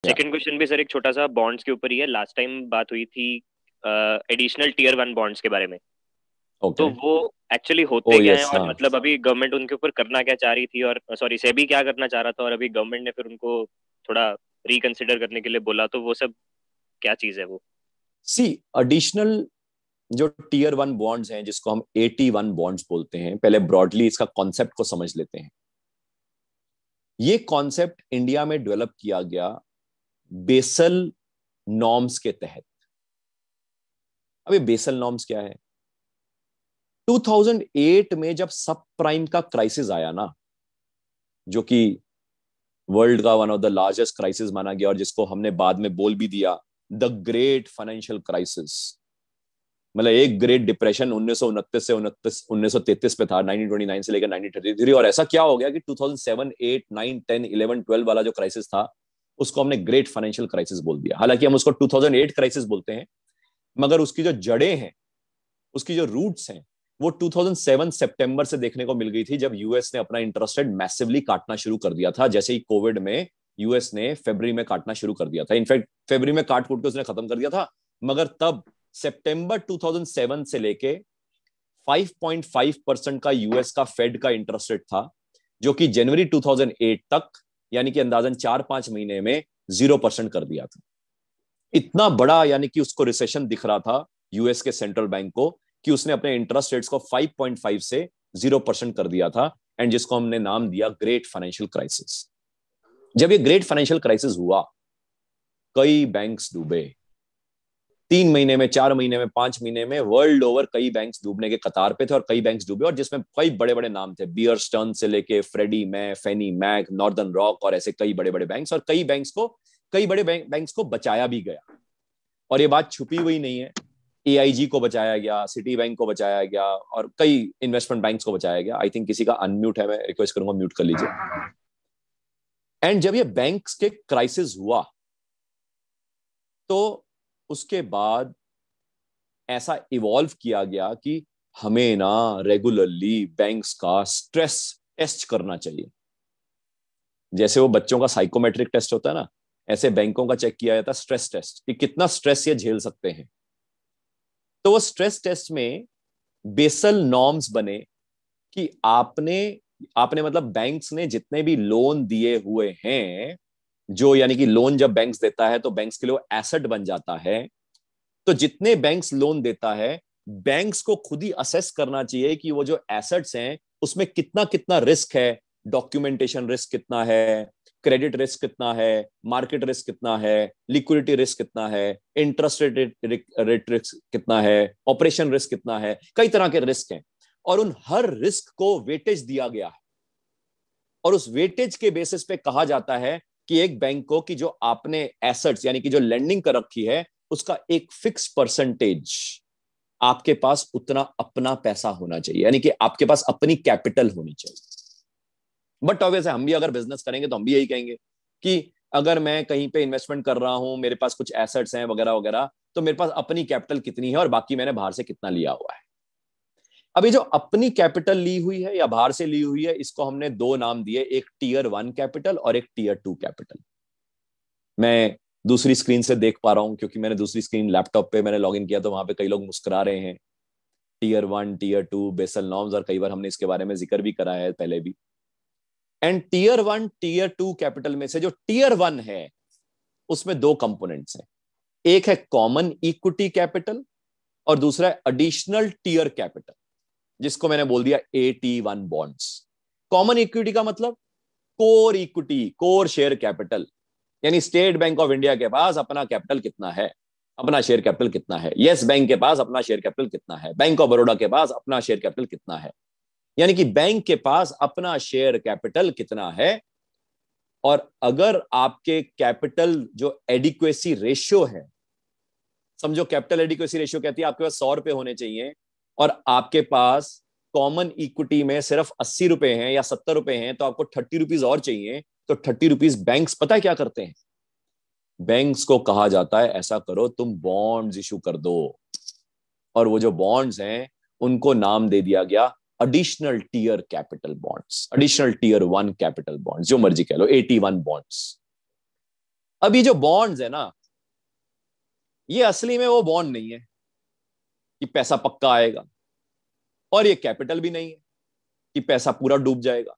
या second question भी sir एक छोटा सा बॉन्ड्स के ऊपर ही है। लास्ट टाइम बात हुई थी एडिशनल टीयर वन बॉन्ड्स के बारे में। तो ओके। वो एक्चुअली ओ होते क्या हैं, यस, और हाँ। मतलब अभी गवर्नमेंट उनके ऊपर करना क्या चाह रही थी, और सॉरी सेबी क्या करना चाह रहा था, और अभी गवर्नमेंट ने फिर उनको थोड़ा रिकंसिडर करने के लिए बोला, तो वो सब क्या चीज़ है वो? सी, एडिशनल जो टीयर वन बॉन्ड्स हैं, जिसको हम AT1 बॉन्ड्स बोलते हैं, पहले ब्रॉडली इसका कॉन्सेप्ट को समझ लेते हैं। ये कॉन्सेप्ट इंडिया में डेवलप किया गया बेसल नॉर्म्स के तहत। अब ये बेसल नॉर्म्स क्या है? 2008 में जब सब प्राइम का क्राइसिस आया ना, जो कि वर्ल्ड का one of the largest crisis माना गया, और जिसको हमने बाद में बोल भी दिया द ग्रेट फाइनेंशियल क्राइसिस। मतलब एक ग्रेट डिप्रेशन 1929 से 1933 पे था, 1929 से लेकर 1933। और ऐसा क्या हो गया कि 2007, 8, 9, 10, 11, 12 वाला जो क्राइसिस था, उसको हमने ग्रेट फाइनेंशियल क्राइसिस बोल दिया। हालांकि हम उसको 2008 क्राइसिस बोलते हैं, मगर उसकी जो जड़ें हैं, उसकी जो रूट्स हैं, वो 2007 सितंबर से देखने को मिल गई थी, जब यूएस ने अपना इंटरेस्ट रेट मैसिवली काटना शुरू कर दिया था। जैसे ही कोविड में यूएस ने फरवरी में काटना शुरू कर दिया था, इनफैक्ट फरवरी में काट कूट के उसने खत्म कर दिया था, मगर तब सितंबर 2007 से लेके 5.5% का यूएस का फेड का इंटरेस्ट रेट था, जो कि जनवरी 2008 तक, यानी कि अंदाजन 4-5 महीने में 0% कर दिया था। इतना बड़ा यानी कि उसको रिसेशन दिख रहा था यूएस के सेंट्रल बैंक को, कि उसने अपने इंटरेस्ट रेट्स को 5.5 से 0% कर दिया था, एंड जिसको हमने नाम दिया ग्रेट फाइनेंशियल क्राइसिस। जब ये ग्रेट फाइनेंशियल क्राइसिस हुआ, कई बैंक्स डूबे। 3 महीने में, 4 महीने में, 5 महीने में वर्ल्ड ओवर कई बैंक्स डूबने के कतार पे थे, और कई बैंक्स डूबे, और जिसमें कई बड़े बड़े नाम थे, बियर स्टर्न से लेके फ्रेडी मै, फेनी मैक, नॉर्दर्न रॉक, और ऐसे कई बड़े बड़े बैंक्स। और कई बड़े बैंक्स को बचाया भी गया। और ये बात छुपी हुई नहीं है। AIG को बचाया गया, सिटी बैंक को बचाया गया, और कई इन्वेस्टमेंट बैंक्स को बचाया गया। आई थिंक किसी का अनम्यूट है, मैं रिक्वेस्ट करूंगा म्यूट कर लीजिए। एंड जब ये बैंक्स के क्राइसिस हुआ, तो उसके बाद ऐसा इवॉल्व किया गया कि हमें ना रेगुलरली बैंक्स का स्ट्रेस टेस्ट करना चाहिए। जैसे वो बच्चों का साइकोमेट्रिक टेस्ट होता है ना, ऐसे बैंकों का चेक किया जाता है स्ट्रेस टेस्ट, कि कितना स्ट्रेस ये झेल सकते हैं। तो वो स्ट्रेस टेस्ट में बेसल नॉर्म्स बने कि आपने आपने मतलब बैंक्स ने जितने भी लोन दिए हुए हैं, जो यानी कि लोन जब बैंक्स देता है तो बैंक्स के लिए एसेट बन जाता है। तो जितने बैंक्स लोन देता है, बैंक्स को खुद ही असेस करना चाहिए कि वो जो एसेट्स हैं उसमें कितना कितना रिस्क है। डॉक्यूमेंटेशन रिस्क कितना है, क्रेडिट रिस्क कितना है, मार्केट रिस्क कितना है, लिक्विडिटी रिस्क कितना है, इंटरेस्ट रेट रिस्क कितना है, ऑपरेशन रिस्क कितना है। कई तरह के रिस्क हैं, और उन हर रिस्क को वेटेज दिया गया है। और उस वेटेज के बेसिस पे कहा जाता है कि एक बैंक को कि जो आपने एसेट्स यानी कि जो लेंडिंग कर रखी है, उसका एक फिक्स परसेंटेज आपके पास उतना अपना पैसा होना चाहिए, यानी कि आपके पास अपनी कैपिटल होनी चाहिए। बट ऑब्वियस हम भी अगर बिजनेस करेंगे तो हम भी यही कहेंगे कि अगर मैं कहीं पे इन्वेस्टमेंट कर रहा हूं, मेरे पास कुछ एसेट्स हैं वगैरह वगैरह, तो मेरे पास अपनी कैपिटल कितनी है और बाकी मैंने बाहर से कितना लिया हुआ है। अभी जो अपनी कैपिटल ली हुई है या बाहर से ली हुई है, इसको हमने दो नाम दिए, एक टीयर 1 कैपिटल और एक टीयर 2 कैपिटल। मैं दूसरी स्क्रीन से देख पा रहा हूं, क्योंकि मैंने दूसरी स्क्रीन लैपटॉप पे मैंने लॉग इन किया, तो वहां पे कई लोग मुस्कुरा रहे हैं। टीयर 1, टीयर 2 बेसल नॉर्म्स, और कई बार हमने इसके बारे में जिक्र भी करा है पहले भी। एंड टीयर 1, टीयर 2 कैपिटल में से जो टीयर 1 है, उसमें दो कंपोनेंट्स हैं। एक है कॉमन इक्विटी कैपिटल, और दूसरा है एडिशनल टीयर कैपिटल, जिसको मैंने बोल दिया AT1 बॉन्ड्स। कॉमन इक्विटी का मतलब core equity, core share capital, यानी स्टेट बैंक ऑफ इंडिया के पास अपना कैपिटल कितना है, अपना शेयर कैपिटल कितना है। यस बैंक के पास अपना शेयर कैपिटल कितना है, बैंक ऑफ बड़ौदा के पास अपना शेयर कैपिटल कितना है, यानी कि बैंक के पास अपना शेयर कैपिटल कितना है। और अगर आपके कैपिटल जो एडिक्वेसी रेशियो है, समझो कैपिटल एडिक्वेसी रेशियो कहती है आपके पास 100 रुपए होने चाहिए, और आपके पास कॉमन इक्विटी में सिर्फ 80 रुपए हैं या 70 रुपए हैं, तो आपको 30 रुपीज और चाहिए। तो 30 रुपीज बैंक्स पता है क्या करते हैं? बैंक्स को कहा जाता है ऐसा करो, तुम बॉन्ड्स इशू कर दो। और वो जो बॉन्ड्स हैं, उनको नाम दे दिया गया additional tier capital bonds, additional tier 1 capital bonds, जो मर्जी कह लो, AT1 बॉन्ड्स। अब ये जो बॉन्ड्स है ना, ये असली में वो बॉन्ड नहीं है कि पैसा पक्का आएगा, और ये कैपिटल भी नहीं है कि पैसा पूरा डूब जाएगा।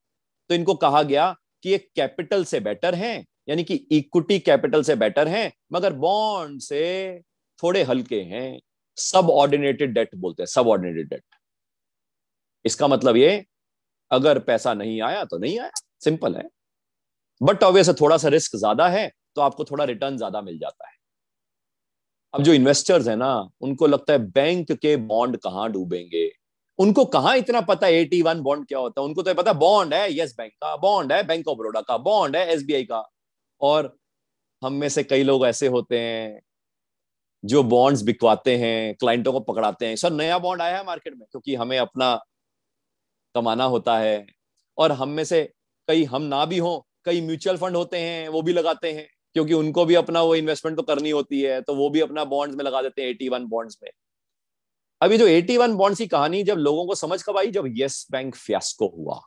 तो इनको कहा गया कि ये कैपिटल से बेटर हैं, यानी कि इक्विटी कैपिटल से बेटर हैं, मगर बॉन्ड से थोड़े हल्के हैं। सब ऑर्डिनेटेड डेट बोलते हैं, सब ऑर्डिनेटेड डेट। इसका मतलब ये, अगर पैसा नहीं आया तो नहीं आया, सिंपल है। बट ऑब्वियस थोड़ा सा रिस्क ज्यादा है, तो आपको थोड़ा रिटर्न ज्यादा मिल जाता है। अब जो इन्वेस्टर्स है ना, उनको लगता है बैंक के बॉन्ड कहां डूबेंगे। उनको कहां इतना पता है 81 बॉन्ड क्या होता है। उनको तो पता बॉन्ड है यस बैंक का, बॉन्ड है बैंक ऑफ बड़ौदा का, बॉन्ड है एसबीआई का। और हम में से कई लोग ऐसे होते हैं जो बॉन्ड्स बिकवाते हैं, क्लाइंटों को पकड़ाते हैं, सर नया बॉन्ड आया है मार्केट में, क्योंकि हमें अपना कमाना होता है। और हम में से कई, हम ना भी हो, कई म्यूचुअल फंड होते हैं, वो भी लगाते हैं, क्योंकि उनको भी अपना वो इन्वेस्टमेंट तो करनी होती है, तो वो भी अपना बॉन्ड्स में लगा देते हैं 81 बॉन्ड्स में। अब ये जो 81 बॉन्ड्स की कहानी जब लोगों को समझ कब आई, जब यस बैंक फियास्को हुआ,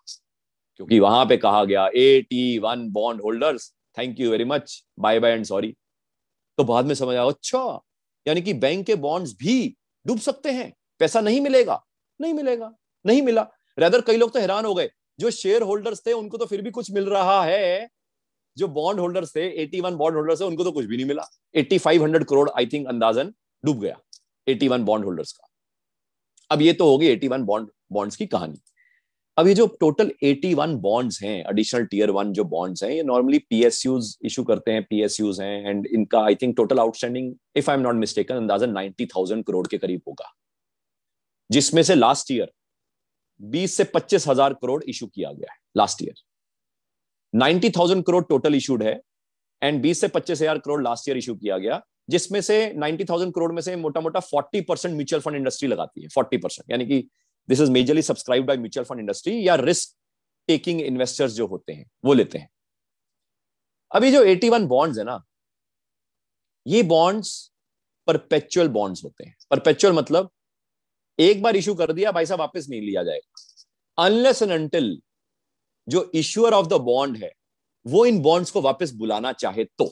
क्योंकि वहां पे कहा गया 81 bond holders, thank you very much, bye bye and sorry. तो बाद में समझ आया, अच्छा यानी कि बैंक के बॉन्ड्स भी डूब सकते हैं, पैसा नहीं मिलेगा। नहीं मिलेगा, नहीं मिला। रेदर कई लोग तो हैरान हो गए, जो शेयर होल्डर्स थे उनको तो फिर भी कुछ मिल रहा है, जो बॉन्ड होल्डर्स थे, 81 बॉन्ड होल्डर्स थे, उनको तो कुछ भी नहीं मिला। 8500 करोड़ आई थिंक अंदाजन डूब गया 81 बॉन्ड होल्डर्स का। अब ये तो होगी 81 बॉन्ड्स की कहानी। अब ये जो टोटल 81 बॉन्ड्स हैं, एडिशनल टीयर 1 जो बॉन्ड्स हैं, ये नॉर्मली पीएसयूज इशू करते हैं, पीएसयूज हैं, एंड इनका I think total outstanding, if I am not mistaken, अंदाजन 90,000 करोड़ के करीब होगा, जिसमें से लास्ट ईयर 20 से 25,000 करोड़ इशू किया गया है। Last year 90,000 crore total issued है, एंड 20 से 25,000 करोड़ लास्ट ईयर इशू किया गया, जिसमें से 90,000 करोड़ में से मोटा मोटा 40% म्यूचुअल फंड इंडस्ट्री लगाती है। 40%, यानी कि this is majorly subscribed by mutual fund industry, या रिस्क टेकिंग इन्वेस्टर्स जो होते हैं वो लेते हैं। अभी जो 81 बॉन्ड्स है ना, ये बॉन्ड्स परपेचुअल बॉन्ड्स होते हैं। परपेचुअल मतलब एक बार इशू कर दिया भाई साहब, वापस नहीं लिया जाएगा, अनलेस एंड अनटिल जो इश्यूअर ऑफ द बॉन्ड है वो इन बॉन्ड्स को वापस बुलाना चाहे तो।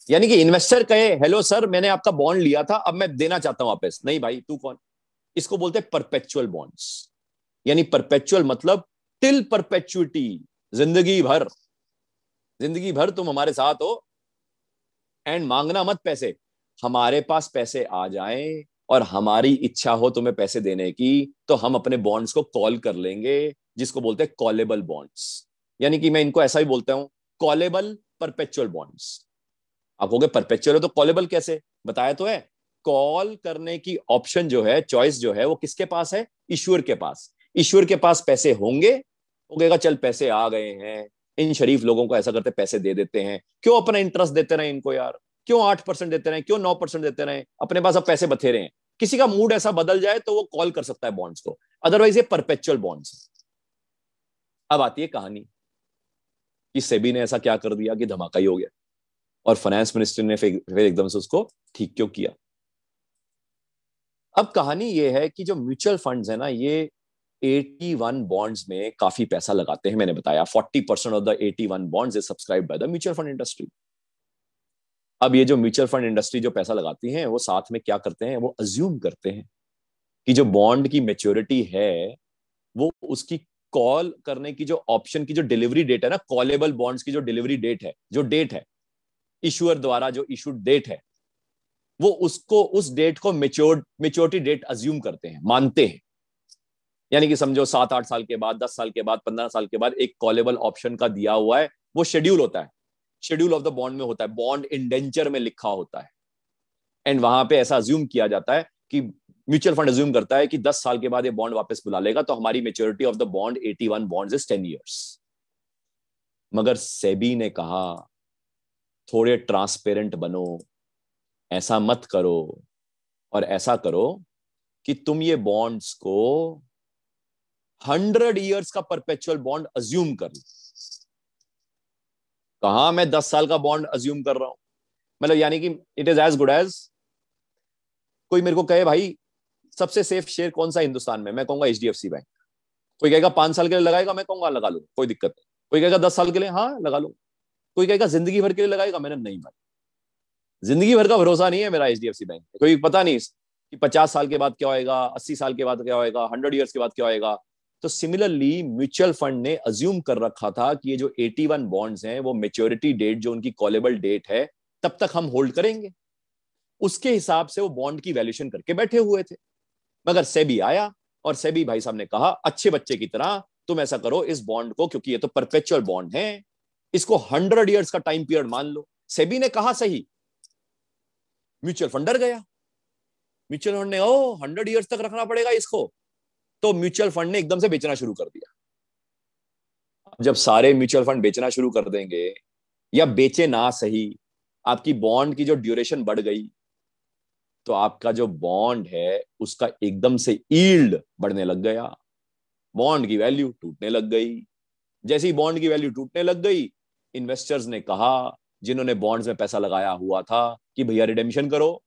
यानी कि इन्वेस्टर कहे, हेलो सर मैंने आपका बॉन्ड लिया था, अब मैं देना चाहता हूं वापस। नहीं भाई तू कौन। इसको बोलते हैं परपेचुअल बॉन्ड्स। यानी परपेचुअल मतलब टिल परपेचुइटी, जिंदगी भर, जिंदगी भर तुम हमारे साथ हो, एंड मांगना मत पैसे। हमारे पास पैसे आ जाएं और हमारी इच्छा हो तुम्हें पैसे देने की, तो हम अपने बॉन्ड्स को कॉल कर लेंगे, जिसको बोलते हैं कॉलेबल बॉन्ड्स। यानी कि मैं इनको ऐसा ही बोलता हूं, कॉलेबल परपेचुअल बॉन्ड्स। आप कहोगे परपेचुअल है तो कॉलेबल कैसे, बताया तो है। कॉल करने की ऑप्शन जो है, चॉइस जो है, वो किसके पास है, ईश्वर के पास। ईश्वर के पास पैसे होंगे, वो कहेगा चल पैसे आ गए हैं, इन शरीफ लोगों को ऐसा करते पैसे दे देते हैं, क्यों अपना इंटरेस्ट देते रहे इनको यार, क्यों 8% देते रहे, क्यों 9% देते रहे, अपने पास अब पैसे बथेरे हैं। किसी का मूड ऐसा बदल जाए तो वो कॉल कर सकता है बॉन्ड्स को, अदरवाइज ये परपेचुअल बॉन्ड्स। अब आती है कहानी कि सेबी ने ऐसा क्या कर दिया कि धमाका ही हो गया, और फाइनेंस मिनिस्टर ने फिर एकदम से उसको ठीक क्यों किया। अब कहानी ये है कि जो म्यूचुअल फंड्स है ना, ये 81 बॉन्ड्स में काफी पैसा लगाते हैं। मैंने बताया 40% of the 81 bonds is subscribed by the mutual fund industry. अब ये जो म्यूचुअल फंड इंडस्ट्री जो पैसा लगाती है, वो साथ में क्या करते हैं, वो अज्यूम करते हैं कि जो बॉन्ड की मेच्योरिटी है, वो उसकी कॉल करने की जो ऑप्शन की जो डिलीवरी डेट है ना, कॉलेबल बॉन्ड्स की जो डिलीवरी डेट है, जो डेट है इशूअर द्वारा जो इशूड डेट है, वो उसको, उस डेट को मेच्योरिटी डेट अज्यूम करते हैं, मानते हैं। यानी कि समझो 7-8 साल के बाद, 10 साल के बाद, 15 साल के बाद एक कॉलेबल ऑप्शन का दिया हुआ है, वो शेड्यूल होता है, शेड्यूल ऑफ द बॉन्ड में होता है, बॉन्ड इंडेंचर में लिखा होता है। एंड वहां पे ऐसा अज्यूम किया जाता है कि म्यूचुअल फंड अज्यूम करता है कि 10 साल के बाद ये बॉन्ड वापस बुला लेगा, तो हमारी maturity of the bond 81 bonds is 10 years. मगर सेबी ने कहा थोड़े ट्रांसपेरेंट बनो, ऐसा मत करो, और ऐसा करो कि तुम ये बॉन्ड्स को 100 ईयर्स का परपेचुअल बॉन्ड अज्यूम कर लो। कहा मैं 10 साल का बॉन्ड अज्यूम कर रहा हूं, मतलब यानी कि it is as good as कोई मेरे को कहे भाई सबसे सेफ शेयर कौन सा हिंदुस्तान में, मैं कहूंगा एचडीएफसी बैंक। कोई कहेगा 5 साल के लिए लगाएगा, मैं कहूंगा लगा लो कोई दिक्कत नहीं। कोई कहेगा 10 साल के लिए, हाँ लगा लो। कोई कहेगा जिंदगी भर के लिए लगाएगा, मैंने नहीं भाई, जिंदगी भर का भरोसा नहीं है मेरा एचडीएफसी बैंक में, कोई पता नहीं कि 50 साल के बाद क्या होएगा, 80 साल के बाद क्या होएगा, 100 ईयर्स के बाद क्या होएगा। तो सिमिलरली म्यूचुअल फंड ने अज्यूम कर रखा था कि ये जो 81 बॉन्ड्स हैं वो मेच्योरिटी डेट जो उनकी कॉलेबल डेट है तब तक हम होल्ड करेंगे, उसके हिसाब से वो बॉन्ड की वैल्यूएशन करके बैठे हुए थे। मगर सेबी आया और सेबी भाई साहब ने कहा अच्छे बच्चे की तरह तुम ऐसा करो, इस बॉन्ड को, क्योंकि ये तो परपेचुअल बॉन्ड है, इसको 100 ईयर्स का टाइम पीरियड मान लो। सेबी ने कहा सही, म्यूचुअल फंड डर गया। म्यूचुअल फंड ने 100 ईयर्स तक रखना पड़ेगा इसको, तो म्यूचुअल फंड ने एकदम से बेचना शुरू कर दिया। जब सारे म्यूचुअल फंड बेचना शुरू कर देंगे, या बेचे ना सही, आपकी बॉन्ड की जो ड्यूरेशन बढ़ गई, तो आपका जो बॉन्ड है उसका एकदम से यील्ड बढ़ने लग गया, बॉन्ड की वैल्यू टूटने लग गई। जैसे ही बॉन्ड की वैल्यू टूटने लग गई, इन्वेस्टर्स ने कहा, जिन्होंने बॉन्ड्स में पैसा लगाया हुआ था, कि भैया रिडेम्पशन करो,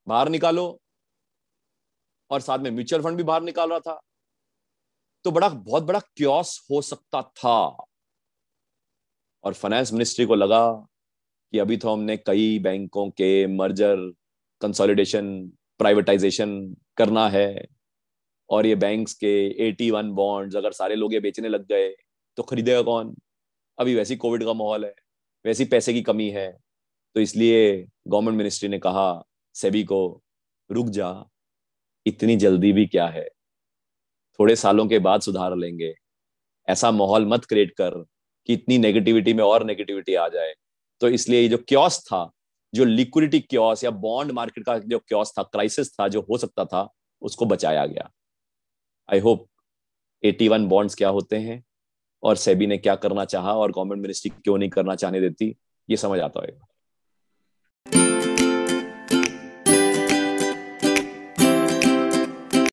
बाहर निकालो, और साथ में म्यूचुअल फंड भी बाहर निकाल रहा था। तो बहुत बड़ा क्योस हो सकता था। और फाइनेंस मिनिस्ट्री को लगा कि अभी तो हमने कई बैंकों के मर्जर, कंसोलिडेशन, प्राइवेटाइजेशन करना है, और ये बैंक्स के 81 बॉन्ड्स अगर सारे लोग ये बेचने लग गए तो खरीदेगा कौन? अभी वैसी कोविड का माहौल है, वैसी पैसे की कमी है। तो इसलिए गवर्नमेंट मिनिस्ट्री ने कहा सेबी को, रुक जा, इतनी जल्दी भी क्या है, थोड़े सालों के बाद सुधार लेंगे, ऐसा माहौल मत क्रिएट कर कि इतनी नेगेटिविटी में और नेगेटिविटी आ जाए। तो इसलिए ये जो क्योस था, जो लिक्विडिटी क्योस या बॉन्ड मार्केट का जो क्योस था, क्राइसिस था जो हो सकता था, उसको बचाया गया। आई होप 81 बॉन्ड्स क्या होते हैं और सेबी ने क्या करना चाहा और गवर्नमेंट मिनिस्ट्री क्यों नहीं करना चाहने देती, ये समझ आता होगा।